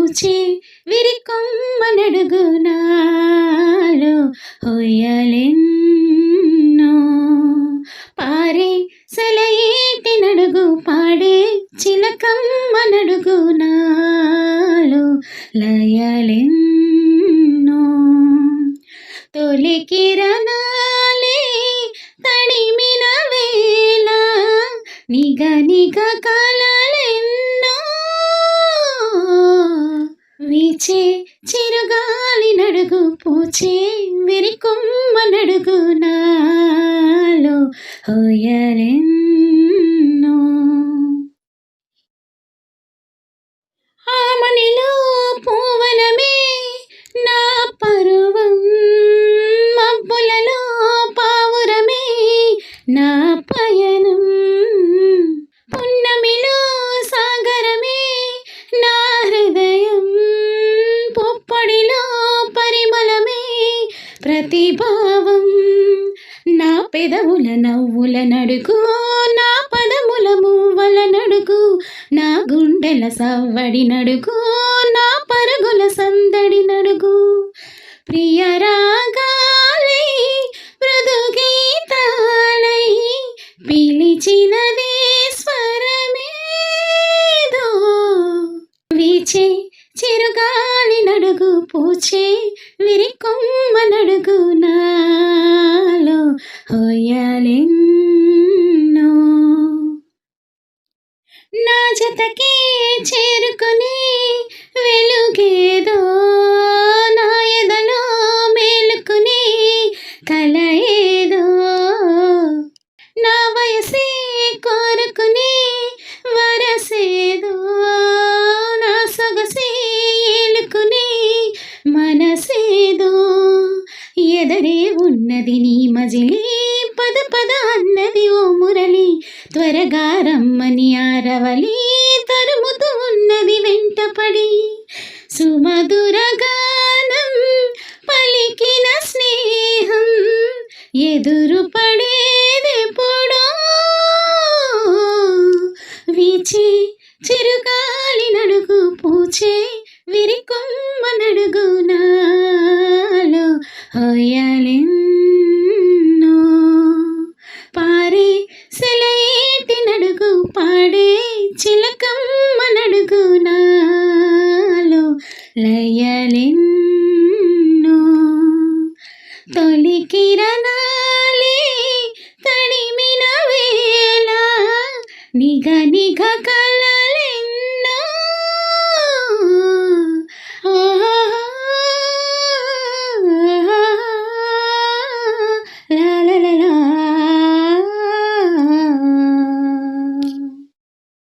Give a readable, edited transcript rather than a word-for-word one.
పూచే విరికొమ్మనడుగునాలో హొయ్యలెన్నో పారే సెలయేటి నడుగు పాడే చిలకమ్మనడుగునాలో లయలెన్నో తొలి కిరణాలే తడిమిన వేళ నిగ నిగ కలలెన్నో వీచే చిరుగాలి నడుగు పూచే విరికొమ్మ నడుగు నాలో హొయ్యలెన్నో ఆమనిలో పూవనమే నా పరువం మబ్బులలో పావురమే నా పయనం పున్నమిలో సాగరమే నా హృదయం పుప్పొడిలో పరిమళమే ప్రతిభావం నా పెదవుల నవ్వుల నడుగు నా పదముల మూవల నడుగు నా గుండెల సవ్వడి నడుగు నా పరుగుల సందడి నడుగు ప్రియ రాగాలై మృదు గీతాలై పిలిచినదే స్వరమేదో వీచే చిరుగాలి నడుగు పూచే విరికొమ్మ నడుగు నాలో హొయ్యలెన్నో నా జతకే చేరుకుని వెలుగేదో నా ఎదలో మేలుకుని కల ఏదో నా వయసే కోరుకుని వరసేదో నా సొగసే ఏలుకుని మనసేదో ఎదరే ఉన్నది నీ మజిలీ పద పద అన్నది ఓ మురళి త్వరగా రమ్మని ఆరవలి తరుముతూ ఉన్నది వెంటపడి సుమధుర గానం పలికిన స్నేహం ఎదురు పడేదెప్పుడో వీచే చిరుగాలి నడుగు పూచే విరికొమ్మ నడుగు నాలో హొయ్యలెన్నో పారే సెలయేటి నడుగు పాడే చిలకమ్మ నడుగు నాలో లయలెన్నో తొలి కిరణాలే తడిమిన వేళ నిగ నిగ